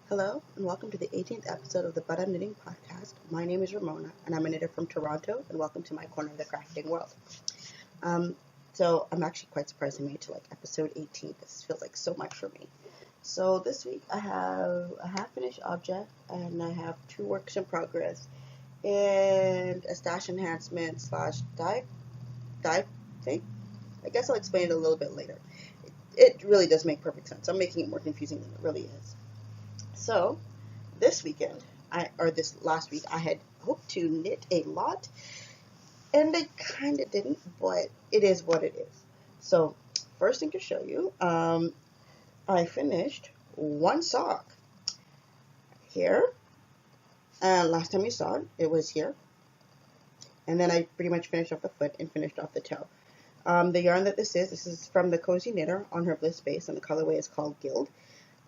Hello, and welcome to the 18th episode of the But I'm Knitting podcast. My name is Ramona, and I'm a knitter from Toronto, and welcome to my corner of the crafting world. So I'm actually quite surprised I made it to episode 18. This feels like so much for me. So this week I have a half-finished object, and I have 2 works in progress, and a stash enhancement slash dye thing. I guess I'll explain it a little bit later. It really does make perfect sense. I'm making it more confusing than it really is. So, this last week, I had hoped to knit a lot, and I kind of didn't, but it is what it is. So, first thing to show you, I finished one sock here, and last time you saw it, it was here, and then I pretty much finished off the foot and finished off the toe. The yarn that this is from the Cozy Knitter on her Bliss base, and the colorway is called Guild.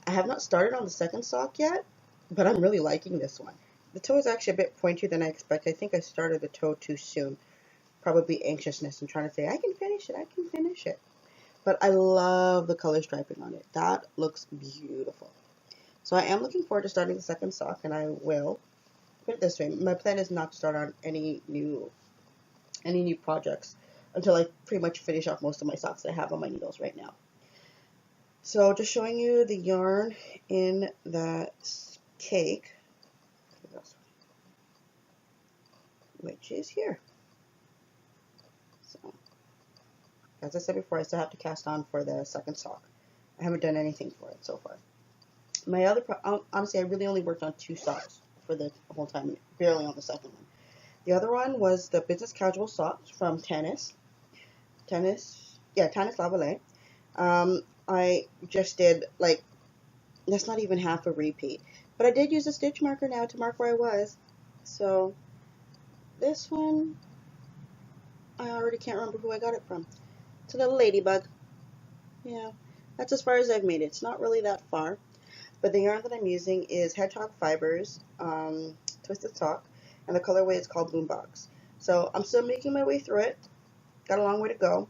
I have not started on the second sock yet, but I'm really liking this one. The toe is actually a bit pointier than I expected. I think I started the toe too soon. Probably anxiousness and trying to say, I can finish it. But I love the color striping on it. That looks beautiful. So I am looking forward to starting the second sock, and I will put it this way. My plan is not to start on any new projects until I pretty much finish off most of my socks that I have on my needles right now. So just showing you the yarn in that cake, which is here. So, as I said before, I still have to cast on for the second sock. I haven't done anything for it so far. Honestly, I really only worked on 2 socks for the whole time, barely on the second one. The other one was the business casual socks from Tanis Lavallee. I just did, that's not even half a repeat. But I did use a stitch marker now to mark where I was. So, this one, I already can't remember who I got it from. It's a little ladybug. Yeah, that's as far as I've made it. It's not really that far. But the yarn that I'm using is Hedgehog Fibers, Twisted Sock, and the colorway is called Boombox. So, I'm still making my way through it. Got a long way to go.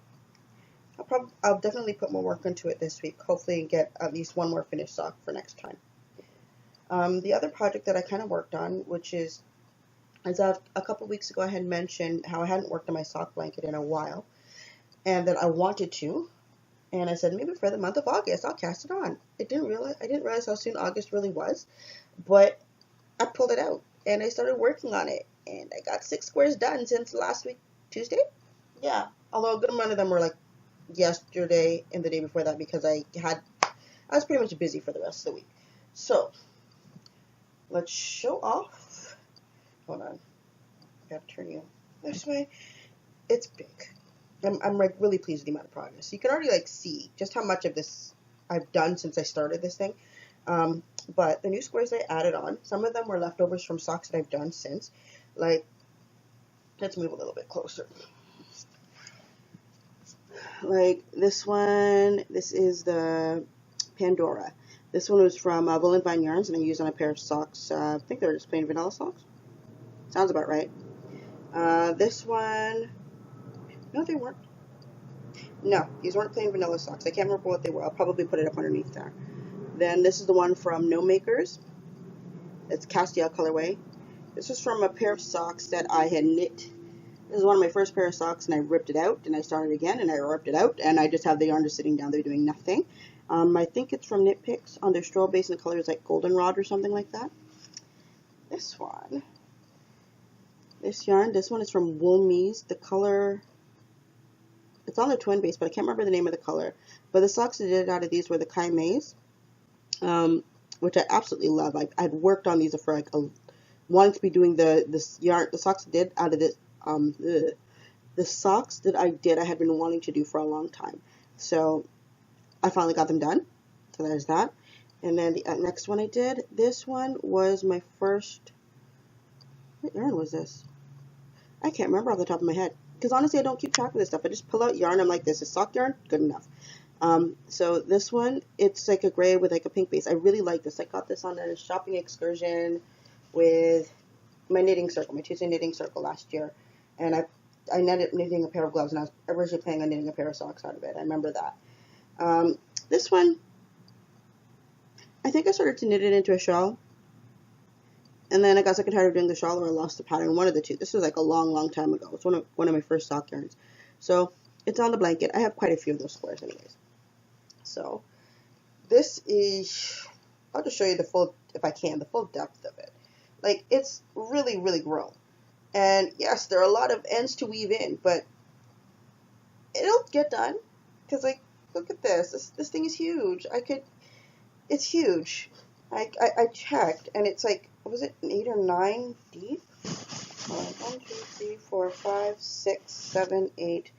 I'll definitely put more work into it this week, hopefully, and get at least one more finished sock for next time. The other project that I kind of worked on, which is, as a couple weeks ago I had mentioned how I hadn't worked on my sock blanket in a while, and that I wanted to, and I said maybe for the month of August I'll cast it on. I didn't realize how soon August really was, but I pulled it out, and I started working on it, and I got 6 squares done since last week, Tuesday? Yeah, although a good amount of them were yesterday and the day before that because I was pretty much busy for the rest of the week. So let's show off. Hold on, I gotta turn you this way. It's big. I'm really pleased with the amount of progress. You can already see just how much of this I've done since I started this thing. But the new squares I added on, some of them were leftovers from socks that I've done since. Let's move a little bit closer. This one, this is the Pandora. This one was from Wool and Vine Yarns, and I used on a pair of socks. I think they were just plain vanilla socks. Sounds about right. This one, no, they weren't. No, these weren't plain vanilla socks. I can't remember what they were. I'll probably put it up underneath there. Then this is the one from No Makers. It's Castiel colorway. This is from a pair of socks that I had knit. This is one of my first pair of socks, and I ripped it out, and I started again, and I ripped it out, and I just have the yarn just sitting down there doing nothing. I think it's from Knit Picks on their stroll base, and the color is goldenrod or something like that. This one, this one is from Wool Me's. The color, it's on the twin base, but I can't remember the name of the color. But the socks I did out of these were the Kai Mays, which I absolutely love. I'd worked on these for wanting to be doing the socks I did out of this. The socks that I did, I had been wanting to do for a long time. So I finally got them done. So there's that. And then the next one I did, this one was my first, what yarn was this? I can't remember off the top of my head. Because honestly, I don't keep track of this stuff. I just pull out yarn. I'm like, this is sock yarn? Good enough. So this one, it's a gray with a pink base. I really like this. I got this on a shopping excursion with my knitting circle, my Tuesday knitting circle last year. And I ended up knitting a pair of gloves, and I was originally planning on knitting a pair of socks out of it. I remember that. This one, I think I started to knit it into a shawl, and then I got sick and tired of doing the shawl, or I lost the pattern. One of the two. This was like a long, long time ago. It's one of my first sock yarns. So it's on the blanket. I have quite a few of those squares, anyways. So this is. I'll just show you the full, if I can, the full depth of it. Like, it's really, really grown. And yes, there are a lot of ends to weave in, but it'll get done. Because, like, look at this. This thing is huge. It's huge. I checked, and it's like, what was it, 8 or 9 deep? 1, 2, 3, 4, 5, 6, 7, 8,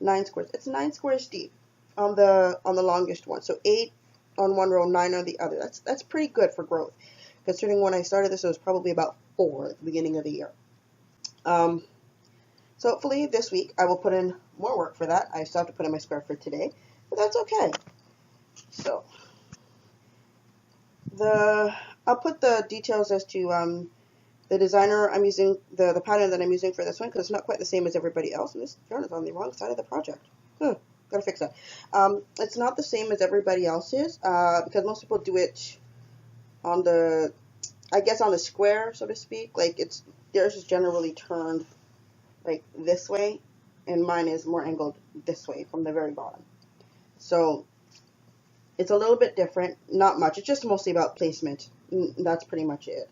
9 squares. It's 9 squares deep on the longest one. So 8 on one row, 9 on the other. That's pretty good for growth. Considering when I started this, it was probably about 4 at the beginning of the year. So hopefully this week I will put in more work for that. I still have to put in my square for today, but that's okay. So I'll put the details as to the designer I'm using, the pattern that I'm using for this one, because it's not quite the same as everybody else, and this yarn is on the wrong side of the project. Gotta fix that. It's not the same as everybody else's, because most people do it on the, I guess on the square, so to speak. Like, theirs is generally turned like this way, and mine is more angled this way from the very bottom. So it's a little bit different, not much. It's just mostly about placement. That's pretty much it.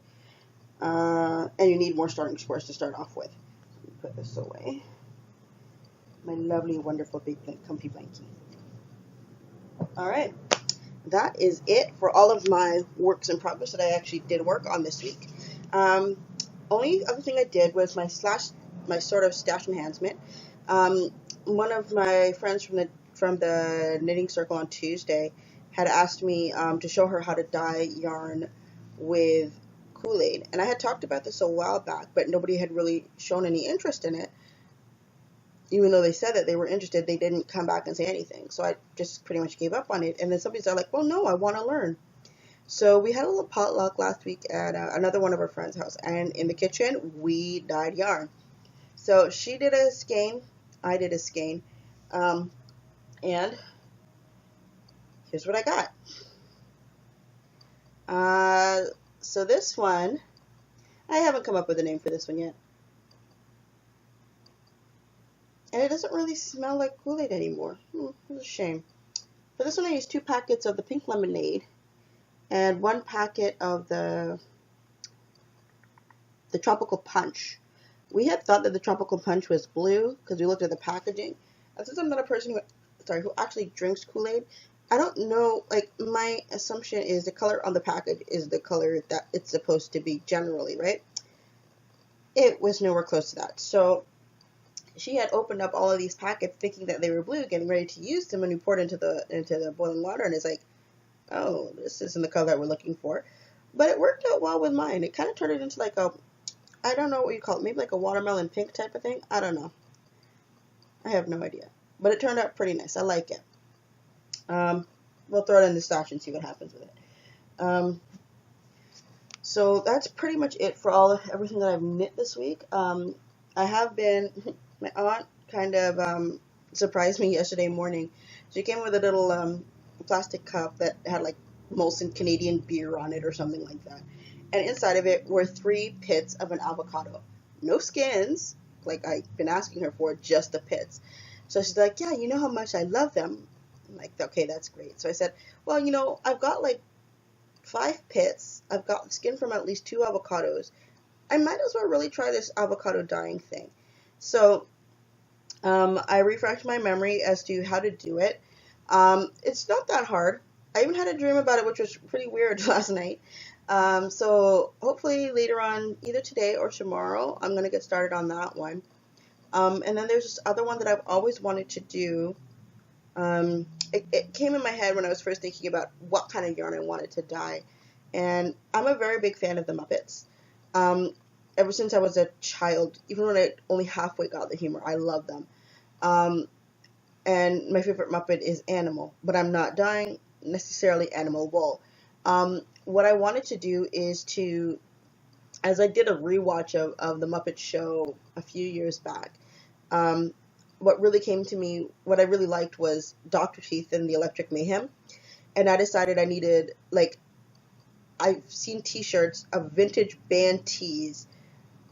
And you need more starting squares to start off with. Put this away. My lovely, wonderful, big, comfy blankie. Alright, that is it for all of my works in progress that I actually did work on this week. Only other thing I did was my sort of stash enhancement. One of my friends from the knitting circle on Tuesday had asked me to show her how to dye yarn with Kool-Aid, and I had talked about this a while back, but nobody had really shown any interest in it. Even though they said that they were interested, they didn't come back and say anything. So I just pretty much gave up on it. And then somebody's like, well, no, I want to learn. So we had a little potluck last week at another one of our friends' house. And in the kitchen, we dyed yarn. So she did a skein. I did a skein. And here's what I got. So this one, I haven't come up with a name for this one yet. And it doesn't really smell like Kool-Aid anymore. It's a shame. For this one, I used 2 packets of the pink lemonade and 1 packet of the tropical punch. We had thought that the tropical punch was blue because we looked at the packaging. And since I'm not a person who actually drinks Kool-Aid, I don't know. Like, my assumption is the color on the package is the color that it's supposed to be generally, right? It was nowhere close to that. So she had opened up all of these packets thinking that they were blue, getting ready to use them, and we poured into the boiling water, and it's like, oh, this isn't the color that we're looking for. But it worked out well with mine. It kind of turned it into like a, I don't know what you call it, maybe like a watermelon pink type of thing. I don't know. I have no idea. But it turned out pretty nice. I like it. We'll throw it in the stash and see what happens with it. So that's pretty much it for everything that I've knit this week. I have been... My aunt kind of surprised me yesterday morning. She came with a little plastic cup that had like Molson Canadian beer on it or something like that. And inside of it were 3 pits of an avocado. No skins, like I've been asking her for, just the pits. So she's like, yeah, you know how much I love them. I'm like, okay, that's great. So I said, well, you know, I've got like 5 pits. I've got skin from at least 2 avocados. I might as well really try this avocado dyeing thing. So I refreshed my memory as to how to do it. It's not that hard. I even had a dream about it, which was pretty weird last night. So hopefully later on, either today or tomorrow, I'm going to get started on that one. And then there's this other one that I've always wanted to do. It came in my head when I was first thinking about what kind of yarn I wanted to dye. And I'm a very big fan of the Muppets. Ever since I was a child, even when I only halfway got the humor, I love them. And my favorite Muppet is Animal, but I'm not dyeing necessarily animal wool. What I wanted to do is to, as I did a rewatch of the Muppet Show a few years back, what really came to me, what I really liked was Dr. Teeth and the Electric Mayhem. And I decided I needed, like, I've seen t-shirts of vintage band tees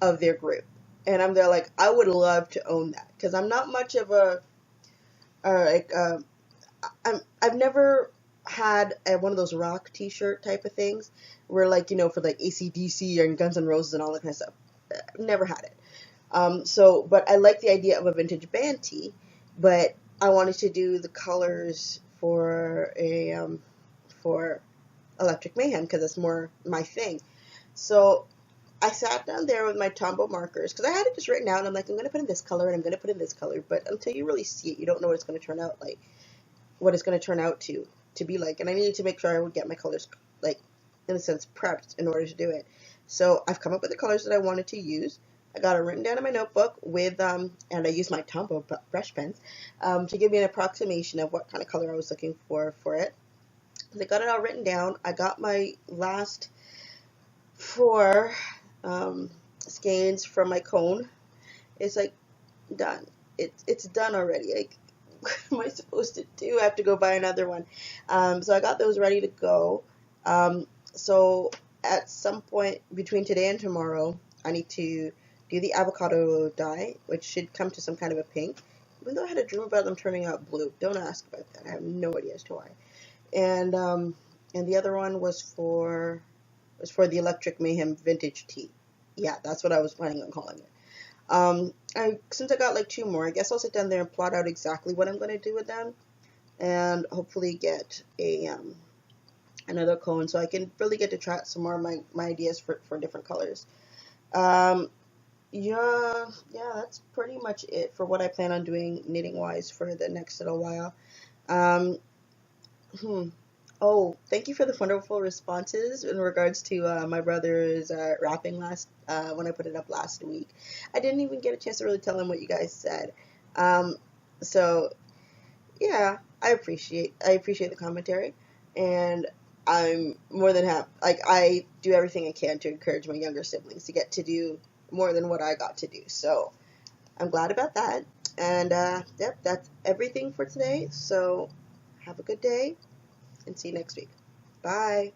of their group. And I'm there like, I would love to own that. Because I'm not much of a, like, I've never had one of those rock t-shirt type of things where, like, you know, for like AC/DC and Guns N' Roses and all that kind of stuff. Never had it. But I like the idea of a vintage band tee, but I wanted to do the colors for for Electric Mayhem because it's more my thing. So I sat down there with my Tombow markers because I had it just written out, and I'm like, I'm going to put in this color and I'm going to put in this color, but until you really see it, you don't know what it's going to turn out like, what it's going to turn out to be like, and I needed to make sure I would get my colors, like, in a sense, prepped in order to do it. So I've come up with the colors that I wanted to use. I got it written down in my notebook with, and I used my Tombow brush pens to give me an approximation of what kind of color I was looking for it. I got it all written down. I got my last 4 skeins from my cone. It's like done. It's done already. Like, what am I supposed to do? I have to go buy another one. So I got those ready to go. So at some point between today and tomorrow, I need to do the avocado dye, which should come to some kind of a pink. Even though I had a dream about them turning out blue. Don't ask about that. I have no idea as to why. And the other one was for the Electric Mayhem vintage tee. Yeah, that's what I was planning on calling it. Since I got like 2 more, I guess I'll sit down there and plot out exactly what I'm going to do with them, and hopefully get a another cone so I can really get to try out some more of my ideas for different colors. Yeah, that's pretty much it for what I plan on doing knitting wise for the next little while. Oh, thank you for the wonderful responses in regards to my brother's rapping when I put it up last week. I didn't even get a chance to really tell him what you guys said. So yeah, I appreciate the commentary, and I'm more than happy. Like, I do everything I can to encourage my younger siblings to get to do more than what I got to do. So I'm glad about that. And yep, that's everything for today. So have a good day, and see you next week. Bye.